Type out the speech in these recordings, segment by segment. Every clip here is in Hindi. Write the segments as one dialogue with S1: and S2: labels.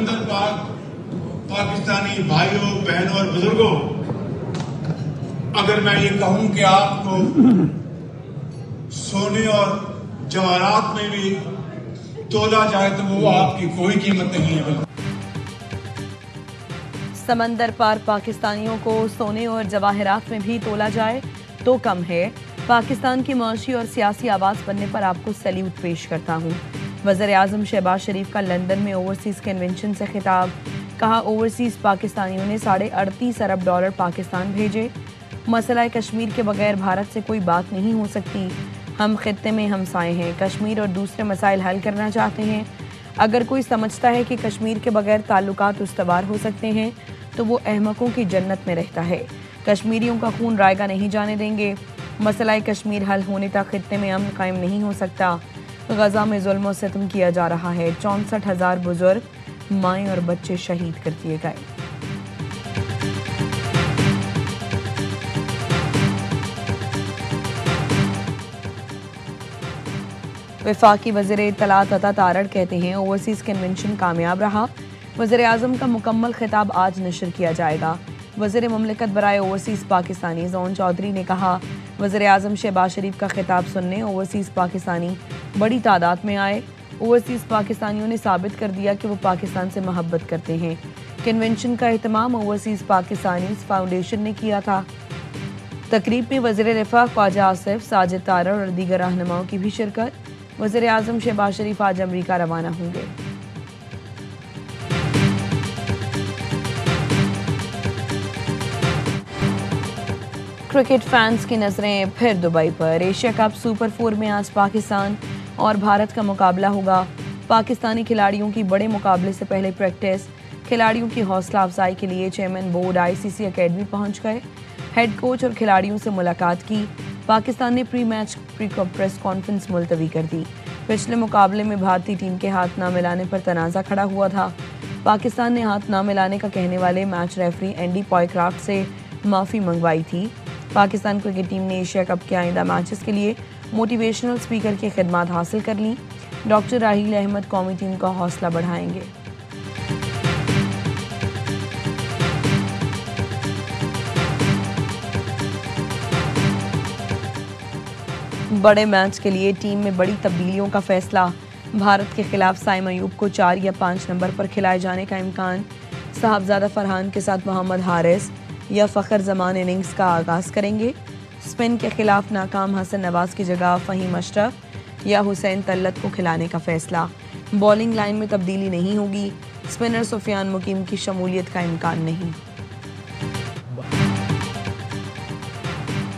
S1: समंदर पाक पाकिस्तानी भाइयों बहनों और बुजुर्गों, अगर मैं ये कहूं कि आपको सोने और जवाहरात में भी तोला जाए तो वो आपकी कोई कीमत नहीं है।
S2: समंदर पार पाकिस्तानियों को सोने और जवाहरात में भी तोला जाए तो कम है। पाकिस्तान की मुआशी और सियासी आवाज़ बनने पर आपको सैल्यूट पेश करता हूँ। वज़ीर-ए-आज़म शहबाज शरीफ का लंदन में ओवरसीज़ कन्वेंशन से खिताब। कहा, ओवरसीज़ पाकिस्तानियों ने $38 अरब पाकिस्तान भेजे। मसला कश्मीर के बगैर भारत से कोई बात नहीं हो सकती। हम खित्ते में हमसाए हैं, कश्मीर और दूसरे मसाइल हल करना चाहते हैं। अगर कोई समझता है कि कश्मीर के बगैर ताल्लुकात उस्तवार हो सकते हैं तो वो अहमकों की जन्नत में रहता है। कश्मीरियों का खून रायगा नहीं जाने देंगे। मसला कश्मीर हल होने तक खित्ते में अमन कायम नहीं हो सकता। गजा में जुल्म और सितम किया जा रहा है। 64,000 बुजुर्ग, माएँ और बच्चे शहीद कर दिए गए। वफाकी वज़ीर इत्तलात अता तारड़ कहते हैं, ओवरसीज़ कन्वेंशन कामयाब रहा। वज़ीर-ए-आज़म का मुकम्मल खिताब आज नशर किया जाएगा। वज़ीर मुमलिकत बराए ओवरसीज़ पाकिस्तानी ज़ोन चौधरी ने कहा, वज़ीर-ए-आज़म शहबाज शरीफ का खिताब सुनने ओवरसीज़ पाकिस्तानी बड़ी तादाद में आए। ओवरसीज़ पाकिस्तानियों ने साबित कर दिया कि वो पाकिस्तान से मोहब्बत करते हैं। कन्वेंशन का एहतमाम ओवरसीज़ पाकिस्तानी फाउंडेशन ने किया था। तकरीब में वज़ीर रिफ़ा ख्वाजा आसिफ, साजिद तारड़ और दीगर रहनुमाओं की भी शिरकत। वज़ीर-ए-आज़म शहबाज शरीफ आज अमरीका रवाना होंगे। क्रिकेट फैंस की नजरें फिर दुबई पर। एशिया कप सुपर 4 में आज पाकिस्तान और भारत का मुकाबला होगा। पाकिस्तानी खिलाड़ियों की बड़े मुकाबले से पहले प्रैक्टिस। खिलाड़ियों की हौसला अफजाई के लिए चेयरमैन बोर्ड ICC अकेडमी पहुंच गए। हेड कोच और खिलाड़ियों से मुलाकात की। पाकिस्तान ने प्री मैच प्रेस कॉन्फ्रेंस मुलतवी कर दी। पिछले मुकाबले में भारतीय टीम के हाथ ना मिलाने पर तनाज़ा खड़ा हुआ था। पाकिस्तान ने हाथ ना मिलाने का कहने वाले मैच रेफरी एंडी पॉयक्राफ्ट से माफ़ी मंगवाई थी। पाकिस्तान क्रिकेट टीम ने एशिया कप के आइंदा मैचेस के लिए मोटिवेशनल स्पीकर की खिदमत हासिल कर ली। डॉक्टर राहील अहमद कौमी टीम का हौसला बढ़ाएंगे। बड़े मैच के लिए टीम में बड़ी तब्दीलियों का फैसला। भारत के खिलाफ साइम अयूब को 4 या 5 नंबर पर खिलाए जाने का इम्कान। साहबजादा फरहान के साथ मोहम्मद हारिस या फ़खर जमान इनिंग्स का आगाज़ करेंगे। स्पिन के खिलाफ नाकाम हसन नवाज की जगह फ़हीम अशरफ या हुसैन तल्लत को खिलाने का फैसला। बॉलिंग लाइन में तब्दीली नहीं होगी। स्पिनर सुफियान मुकीम की शमूलियत का इम्कान नहीं।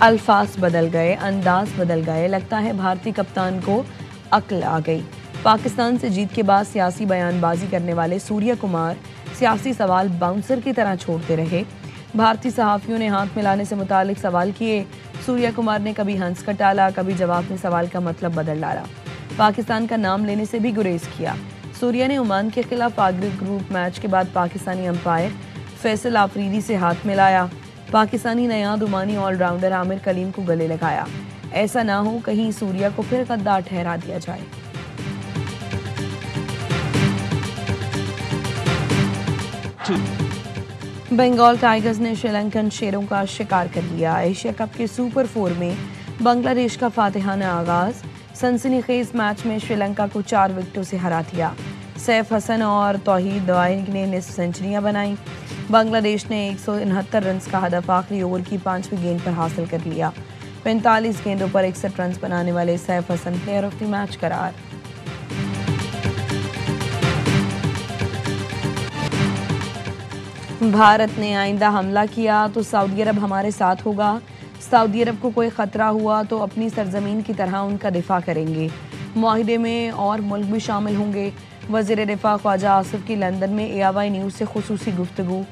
S2: अल्फाज बदल गए, अंदाज बदल गए। लगता है भारतीय कप्तान को अक्ल आ गई। पाकिस्तान से जीत के बाद सियासी बयानबाजी करने वाले सूर्या कुमार सियासी सवाल बाउंसर की तरह छोड़ते रहे। भारतीय सहाफ़ियों ने हाथ मिलाने से मुतालिक सवाल किए। सूर्या कुमार ने कभी हंस कर टाला, कभी जवाब में सवाल का मतलब बदल डाला। पाकिस्तान का नाम लेने से भी गुरेज किया। सूर्या ने ओमान के खिलाफ आखिरी ग्रुप मैच के बाद पाकिस्तानी अंपायर फैसल आफरीदी से हाथ मिलाया। पाकिस्तानी नयाद ओमानी ऑलराउंडर आमिर कलीम को गले लगाया। ऐसा ना हो कहीं सूर्या को फिर गद्दार ठहरा दिया जाए। बंगाल टाइगर्स ने श्रीलंकन शेरों का शिकार कर लिया। एशिया कप के सुपर 4 में बांग्लादेश का फातिहाना आगाज। सनसनीखेज मैच में श्रीलंका को 4 विकेटों से हरा दिया। सैफ हसन और तौहीद दवाई ने निस्फ सेंचुरियां बनाई। बांग्लादेश ने 169 रन का हदफ आखिरी ओवर की 5वीं गेंद पर हासिल कर लिया। 45 गेंदों पर 61 रन बनाने वाले Saif Hasan player of the match करार। भारत ने आइंदा हमला किया तो सऊदी अरब हमारे साथ होगा। सऊदी अरब को कोई ख़तरा हुआ तो अपनी सरजमीन की तरह उनका दिफा करेंगे। मुआहिदे में और मुल्क भी शामिल होंगे। वज़ीर दिफा ख्वाजा आसिफ की लंदन में AIY न्यूज़ से खुसूसी गुफ्तगू।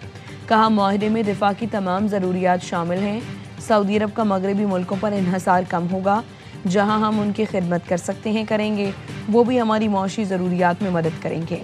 S2: कहा, मुआहिदे में दिफा की तमाम ज़रूरियात शामिल हैं। सऊदी अरब का मगरबी मुल्कों पर इन्हसार कम होगा। जहाँ हम उनकी खिदमत कर सकते हैं करेंगे, वो भी हमारी मौशी ज़रूरियात में मदद करेंगे।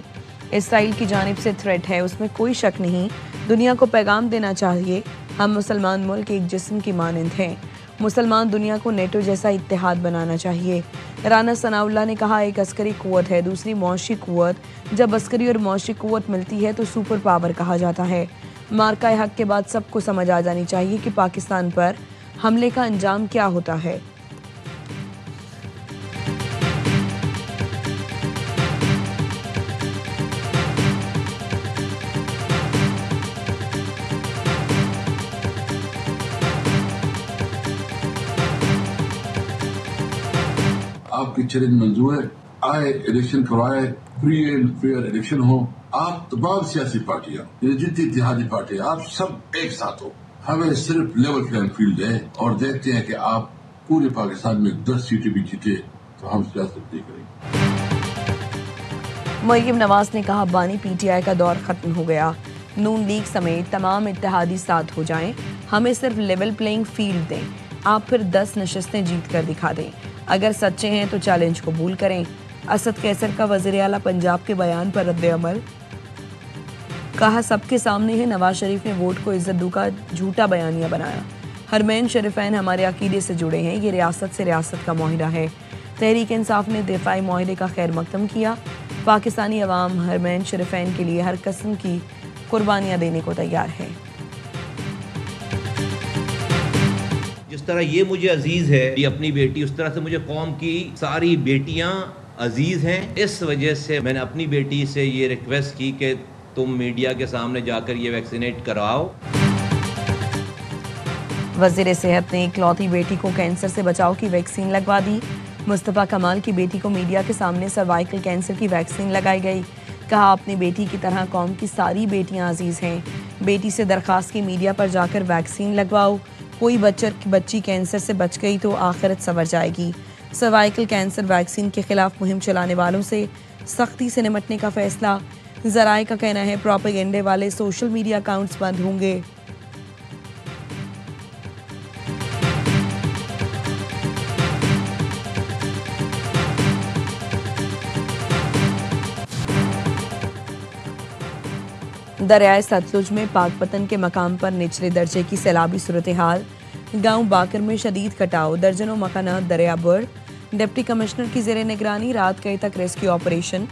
S2: इसराइल की जानिब से थ्रेट है, उसमें कोई शक नहीं। दुनिया को पैगाम देना चाहिए, हम मुसलमान मुल्क एक जिस्म की मानंद हैं। मुसलमान दुनिया को नेटो जैसा इत्तेहाद बनाना चाहिए। राना सनाउल्लाह ने कहा, एक अस्करी कुव्वत है, दूसरी मौशी कुव्वत। जब अस्करी और मौशी कुव्वत मिलती है तो सुपर पावर कहा जाता है। मार्का हक के बाद सबको समझ आ जानी चाहिए कि पाकिस्तान पर हमले का अंजाम क्या होता है।
S3: आपकी चैलेंज मंजूर है, आए इलेक्शन करवाए, फ्री एंड फेयर इलेक्शन हो। आप तमाम सियासी पार्टियां, जितनी इत्तेहादी पार्टियां, आप सब एक साथ हो। हमें सिर्फ लेवल प्लेइंग फील्ड है और देखते हैं कि आप पूरे पाकिस्तान में 10 सीटें भी जीते तो हम सियासत नहीं करेंगे।
S2: मरियम नवाज ने कहा, बानी पीटीआई का दौर खत्म हो गया। नून लीग समेत तमाम इत्तेहादी साथ हो जाएं, हमें सिर्फ लेवल प्लेइंग फील्ड दें। आप फिर 10 नशस्तें जीत कर दिखा दें। अगर सच्चे हैं तो चैलेंज कबूल करें। असद कैसर का वज़ीर आला पंजाब के बयान पर रद्द-ए-अमल। कहा, सबके सामने है, नवाज शरीफ ने वोट को इज्जत दू का झूठा बयानिया बनाया। हरमैन शरीफैन हमारे अकीदे से जुड़े हैं, ये रियासत से रियासत का मुआहिदा है। तहरीक इंसाफ ने दिफाई मुआहिदे का खैर मकदम किया। पाकिस्तानी अवाम हरमैन शरीफैन के लिए हर किस्म की कुर्बानियां देने को तैयार है।
S4: जिस तरह ये मुझे अजीज है, ये अपनी बेटी, उस तरह से मुझे कौम की सारी बेटियां अजीज हैं। इस वजह से मैंने अपनी बेटी से ये रिक्वेस्ट की कि तुम मीडिया के सामने जाकर ये वैक्सीनेट कराओ।
S2: वज़ीर सेहत ने इकलौती बेटी को कैंसर से बचाव की वैक्सीन लगवा दी। मुस्तफ़ा कमाल की बेटी को मीडिया के सामने सर्वाइकल कैंसर की वैक्सीन लगाई गई। कहा, अपनी बेटी की तरह कौम की सारी बेटियां अजीज हैं। बेटी से दरखास्त की मीडिया पर जाकर वैक्सीन लगवाओ। कोई बच्ची कैंसर से बच गई तो आखिरत संवर जाएगी। सर्वाइकल कैंसर वैक्सीन के खिलाफ मुहिम चलाने वालों से सख्ती से निपटने का फैसला। ज़राए का कहना है, प्रोपेगेंडे वाले सोशल मीडिया अकाउंट्स बंद होंगे। दरियाए सतलुज में पाकपतन के मकाम पर निचले दर्जे की सैलाबी सूरत हाल। गांव बाकर में शदीद कटाव, दर्जनों मकानात दरिया बुर। डिप्टी कमिश्नर की जेर निगरानी रात गए तक रेस्क्यू ऑपरेशन।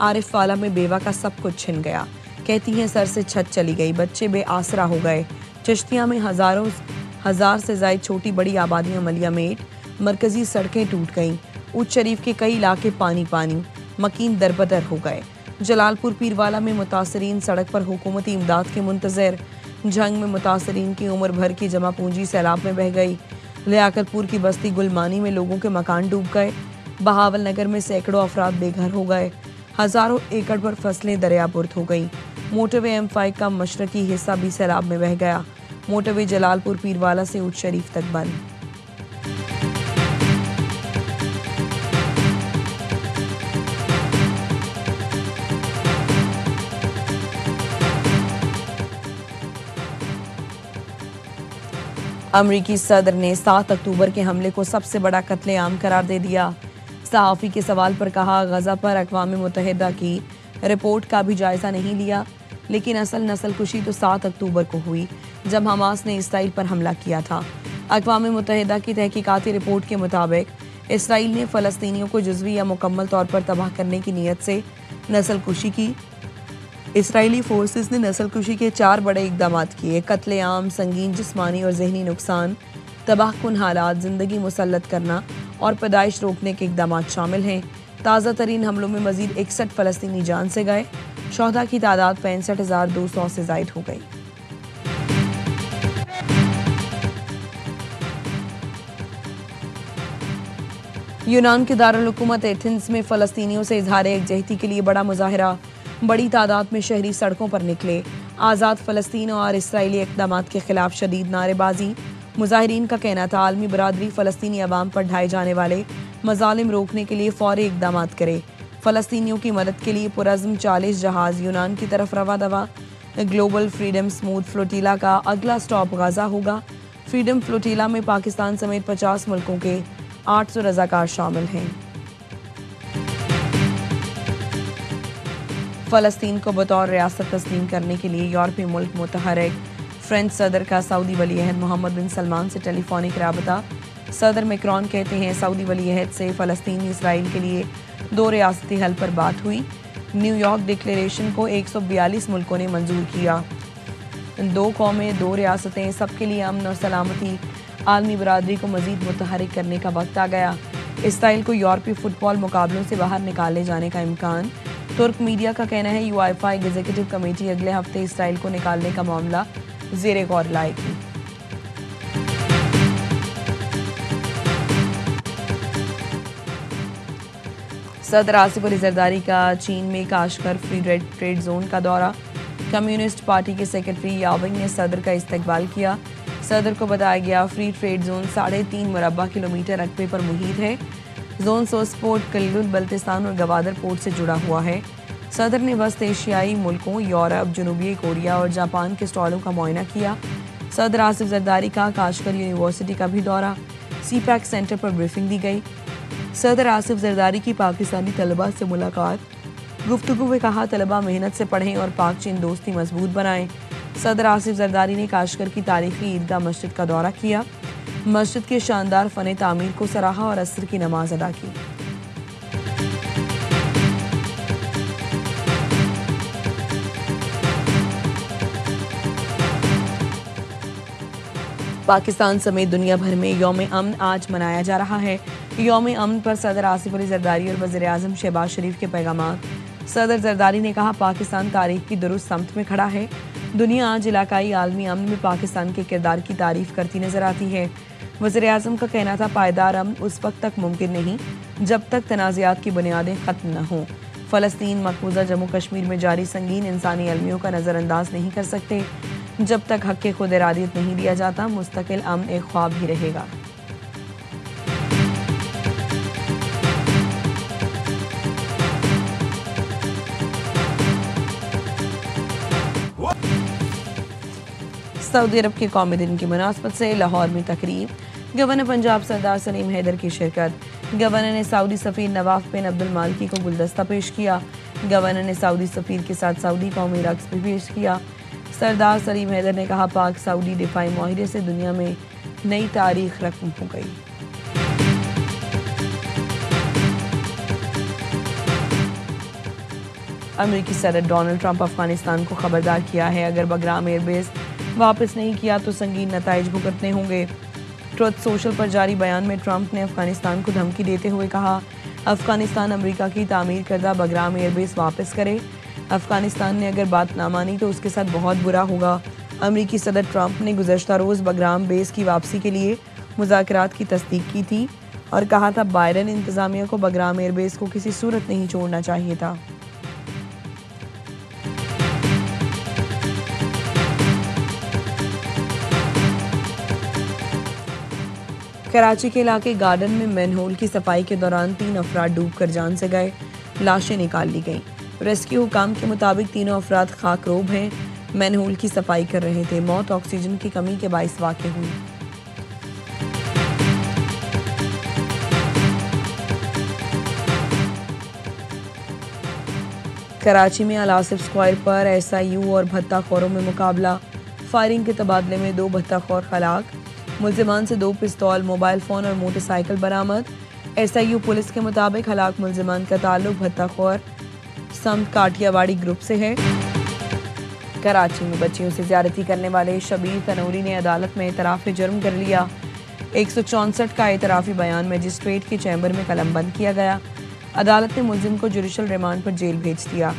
S2: आरिफ वाला में बेवा का सब कुछ छिन गया। कहती हैं, सर से छत चली गई, बच्चे बेआसरा हो गए। चिश्तिया में हजार से ज्यादा छोटी बड़ी आबादियां मलियामेट। मरकजी सड़कें टूट गईं। उच्च शरीफ के कई इलाके पानी पानी, मकीन दरबदर हो गए। जलालपुर पीरवाला में मुतासरीन सड़क पर हुकूमती इमदाद के मुंतजर। जंग में मुतासरीन की उम्र भर की जमा पूंजी सैलाब में बह गई। लियाकतपुर की बस्ती गुलमानी में लोगों के मकान डूब गए। बहावल नगर में सैकड़ों अफराद बेघर हो गए। हजारों एकड़ पर फसलें दरियाबुर्द हो गईं। मोटरवे M5 का मशरकी हिस्सा भी सैलाब में बह गया। मोटरवे जलालपुर पीरवाला से उच्च शरीफ तक बंद। अमरीकी सदर ने 7 अक्टूबर के हमले को सबसे बड़ा कत्लेआम करार दे दिया। सहाफ़ी के सवाल पर कहा, गजा पर अक़वाम मुत्तहिदा की रिपोर्ट का भी जायज़ा नहीं लिया, लेकिन असल नस्लकुशी तो 7 अक्टूबर को हुई जब हमास ने इसराइल पर हमला किया था। अक़वाम मुत्तहिदा की तहकीकाती रिपोर्ट के मुताबिक इसराइल ने फ़लस्तीनियों को जुज़वी या मुकम्मल तौर पर तबाह करने की नीयत से नस्लकुशी की। इसराइली फोर्सेस ने नस्लकुशी के 4 बड़े इक़दाम किए। कत्लेआम, संगीन जिस्मानी और जहनी नुकसान, तबाहकुन हालात, जिंदगी मुसल्लत करना और पैदाइश रोकने के इक़दाम शामिल हैं। ताज़ा तरीन हमलों में मजीद 61 फ़लस्तीनी जान से गए। शोहदा की तादाद 65,200 से ज़ायद हो गई। यूनान के दारुल हुकूमत एथेंस में फ़लस्तीनियों से इजहार यकजहती के लिए बड़ा मुजाहरा। बड़ी तादाद में शहरी सड़कों पर निकले। आज़ाद फ़लस्तीन और इसराइली इक़दाम के खिलाफ शदीद नारेबाजी। मुजाहिरीन का कहना था, आलमी बरादरी फ़लस्तीनी अवाम पर ढाए जाने वाले मज़ालिम रोकने के लिए फ़ौरी इक़दाम करे। फ़लस्तीनियों की मदद के लिए पुरज़्म 40 जहाज़ यूनान की तरफ रवा दवा। ग्लोबल फ्रीडम स्मूथ फ्लोटीला का अगला स्टॉप गाज़ा होगा। फ्रीडम फ्लोटीला में पाकिस्तान समेत 50 मुल्कों के 800 रज़ाकार शामिल हैं। फ़लस्तीन को बतौर रियासत तस्लीम करने के लिए यूरोपीय मुल्क मुतहर्रिक। फ्रेंच सदर का सऊदी वली अहद मोहम्मद बिन सलमान से टेलीफोनिक राबता। सदर मैक्रोन कहते हैं सऊदी वली अहद से फ़लस्तीनी इसराइल के लिए 2 रियासती हल पर बात हुई। न्यूयॉर्क डिक्लेरेशन को 142 मुल्कों ने मंजूर किया। 2 कौमें 2 रियासतें, सबके लिए अमन और सलामती। आलमी बरादरी को मजीद मुतहरिक करने का वक्त आ गया। इसराइल को यूरोपीय फुटबॉल मुकाबलों से बाहर निकाले जाने का इम्कान। तुर्क मीडिया का कहना है यूएफए एग्जीक्यूटिव कमेटी अगले हफ्ते इसराइल को निकालने का मामला ज़ेरे गौर लाएगी। सदर आसिफ अली जरदारी का चीन में काशगर फ्री ट्रेड जोन का दौरा। कम्युनिस्ट पार्टी के सेक्रेटरी याविंग ने सदर का इस्तकबाल किया। सदर को बताया गया फ्री ट्रेड जोन 3.5 मुरब्बा किलोमीटर रकबे पर मुहित है। जोन सोस्पोर्ट, किल्गित बल्तिस्तान और गवादर पोर्ट से जुड़ा हुआ है। सदर ने वस्त एशियाई मुल्कों, यूरोप, जनूबी कोरिया और जापान के स्टॉलों का मुआयना किया। सदर आसिफ जरदारी का काशगर यूनिवर्सिटी का भी दौरा। सीपैक सेंटर पर ब्रीफिंग दी गई। सदर आसिफ जरदारी की पाकिस्तानी तलबा से मुलाकात। गुफ्तगू में कहा तलबा मेहनत से पढ़ें और पाक चीन दोस्ती मजबूत बनाएं। सदर आसिफ जरदारी ने काशगर की तारीखी ईदगाह मस्जिद का दौरा किया। मस्जिद के शानदार फ़न तामीर को सराहा और असर की नमाज अदा की। पाकिस्तान समेत दुनिया भर में यौम अमन आज मनाया जा रहा है। यौम अमन पर सदर आसिफ अली जरदारी और वज़ीर आज़म शहबाज शरीफ के पैगाम। सदर जरदारी ने कहा पाकिस्तान तारीख की दुरुस्त समत में खड़ा है। दुनिया आज इलाकाई आलमी अमन में पाकिस्तान के किरदार की तारीफ करती नजर आती है। वज़ीर आज़म का कहना था पायदार अमन उस वक्त तक मुमकिन नहीं जब तक तनाज़ात की बुनियादें ख़त्म न हों। फ़लस्तीन, मकबूजा जम्मू कश्मीर में जारी संगीन इंसानी अलमियों का नज़रअंदाज नहीं कर सकते। जब तक हक़ के खुद इरादियत नहीं दिया जाता मुस्तकिल अमन एक ख्वाब ही रहेगा। सऊदी अरब के कौमी दिन की मुनासबत से लाहौर में तकरीब। गवर्नर पंजाब सरदार सलीम हैदर की शिरकत। गवर्नर ने सऊदी सफ़ीर नवाफ बिन अब्दुल मालिकी को गुलदस्ता पेश किया। गवर्नर ने सऊदी सफ़ीर के साथ सऊदी कौमी रक्स भी पेश किया। सरदार सलीम हैदर ने कहा पाक सऊदी दिफाई मुआहिदे से दुनिया में नई तारीख रकम हो गई। अमेरिकी सदर डोनाल्ड ट्रंप अफगानिस्तान को खबरदार किया है अगर बगराम एयरबेस वापस नहीं किया तो संगीन नताइज भुगतने होंगे। ट्रुथ सोशल पर जारी बयान में ट्रंप ने अफगानिस्तान को धमकी देते हुए कहा अफगानिस्तान अमेरिका की तामीर करदा बगराम एयरबेस वापस करे। अफगानिस्तान ने अगर बात ना मानी तो उसके साथ बहुत बुरा होगा। अमेरिकी सदर ट्रंप ने गुज़श्ता रोज़ बगराम बेस की वापसी के लिए मुज़ाकरात की तस्दीक की थी और कहा था बाइडेन इंतज़ामिया को बगराम एयरबेस को किसी सूरत नहीं छोड़ना चाहिए था। कराची के इलाके गार्डन में मैनहोल की सफाई के दौरान 3 अफराद डूबकर जान से गए। लाशें निकाल ली गईं। रेस्क्यू हुकाम के मुताबिक तीनों अफराद खाकरोब हैं। मैनहोल की सफाई कर रहे थे। मौत ऑक्सीजन की कमी के बाइस वाक़ई हुई। कराची में अल आसिफ स्क्वायर पर एसआईयू और भत्ताखोरों में मुकाबला। फायरिंग के तबादले में 2 भत्ताखोर हलाक। मुल्जिमान से 2 पिस्तौल, मोबाइल फ़ोन और मोटरसाइकिल बरामद। एसआईयू पुलिस के मुताबिक हलाक मुल्जिमान का ताल्लुक भत्ताखोर समत काठियावाड़ी ग्रुप से है। कराची में बच्चियों से ज्यादती करने वाले शबीर तनूरी ने अदालत में एतराफ़ जुर्म कर लिया। 164 का एतराफ़ी बयान मजिस्ट्रेट के चैम्बर में कलमबंद किया गया। अदालत ने मुल्जिम को जुडिशल रिमांड पर जेल भेज दिया।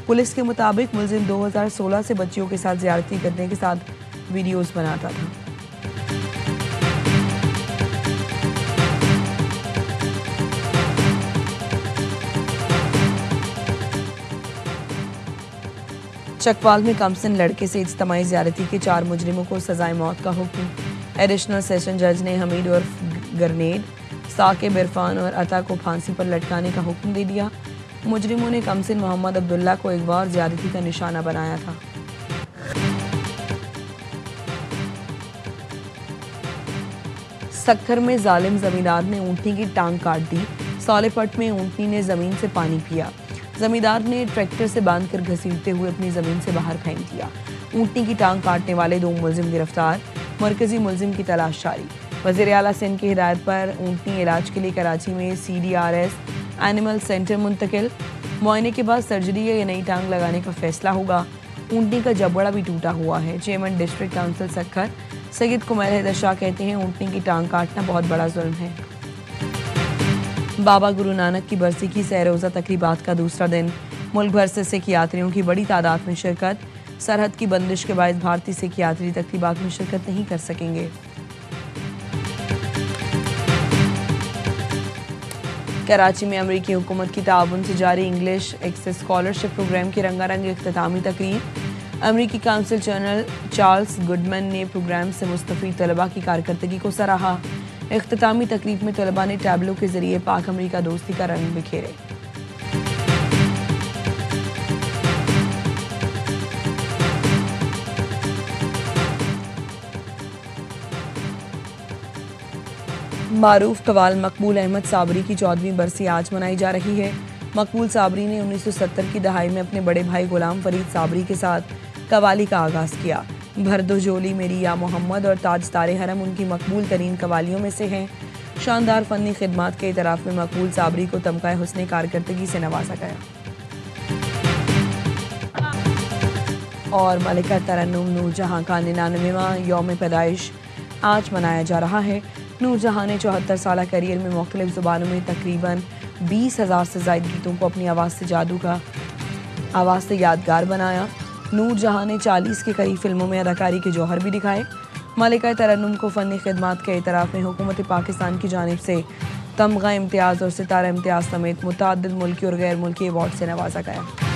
S2: पुलिस के मुताबिक मुल्जिम 2016 से बच्चियों के साथ ज्यादती करने के साथ वीडियोस बनाता था। चकवाल में कमसिन लड़के से इज्तमाई ज़्यादती के 4 मुजरिमों को सजाए मौत का हुक्म। एडिशनल सेशन जज ने हमीद और गरनेड, साकिब, इरफान और अता को फांसी पर लटकाने का हुक्म दे दिया। मुजरिमों ने कमसिन मोहम्मद अब्दुल्ला को एक बार ज़्यादती का निशाना बनाया था। सक्खर में जालिम जमींदार ने ऊँटनी की टांग काट दी। सौलेपट में ऊँटनी ने जमीन से पानी पिया। जमींदार ने ट्रैक्टर से बांधकर घसीटते हुए अपनी जमीन से बाहर फेंक दिया। ऊँटनी की टांग काटने वाले 2 मुल्जिम गिरफ्तार। मरकजी मुल्जिम की तलाश जारी। वज़ीर आला सिंध की हिदायत पर ऊँटनी इलाज के लिए कराची में CDRS एनिमल सेंटर मुंतकिल। मुआयने के बाद सर्जरी या नई टांग लगाने का फैसला होगा। ऊँटनी का जबड़ा भी टूटा हुआ है। Chairman district council Sukkur Syed Kumail Haider Shah कहते हैं ऊँटनी की टांग काटना बहुत बड़ा जुल्म है। बाबा गुरु नानक की बरसी की सह-रोज़ा तकरीबात का दूसरा दिन। मुल्क भर से सिख यात्रियों की बड़ी तादाद में शिरकत। सरहद की बंदिश के बायस भारतीय सिख यात्री तकरीबात में शिरकत नहीं कर सकेंगे। कराची में अमरीकी हुकूमत की ताउन से जारी इंग्लिश एक्सेस स्कॉलरशिप प्रोग्राम की रंगारंग इख्तितामी तकरीब। अमरीकी काउंसिल जनरल चार्ल्स गुडमैन ने प्रोग्राम से मुस्तफ़ीद तलबा की कारकर्दगी को सराहा। इख्तितामी तकरीब में तलबा ने टैबलो के जरिए पाक अमरीका दोस्ती का रंग बिखेरे। मारूफ कवाल मकबूल अहमद साबरी की 14वीं बरसी आज मनाई जा रही है। मकबूल साबरी ने 1970 की दहाई में अपने बड़े भाई गुलाम फरीद साबरी के साथ कवाली का आगाज़ किया। भर दो झोली मेरी या मोहम्मद और ताज तारे हरम उनकी मकबूल तरीन कवालियों में से हैं। शानदार फ़नी खिदमात के इतराफ़ में मकबूल साबरी को तमगा हुस्ने कारकर्दगी से नवाजा गया। और मलिका तरन्नुम नूरजहां का 99वां यौम पैदाइश आज मनाया जा रहा है। नूरजहां ने 74 साल करियर में मुख्तलिफ ज़ुबानों में तकरीबन 20,000 से ज़ायद गीतों को अपनी आवाज़ से यादगार बनाया। नूरजहां ने 40 के करीब फिल्मों में अदाकारी के जौहर भी दिखाए। मलिका तरन्नुम को फ़नी खिदमात के इतराफ़ में हुकूमत पाकिस्तान की जानिब से तमगा इम्तियाज़ और सितारा इम्तियाज़ समेत मुतअद्दिद मुल्की और गैर मुल्की अवार्ड से नवाजा गया।